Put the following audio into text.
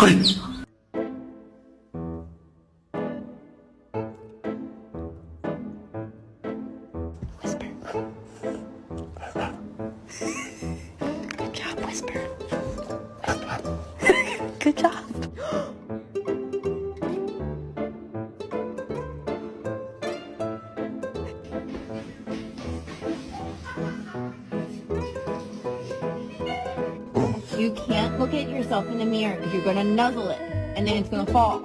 Whisper. Good job, Whisper. Good job. You can't look at yourself in the mirror because you're going to nuzzle it and then it's going to fall.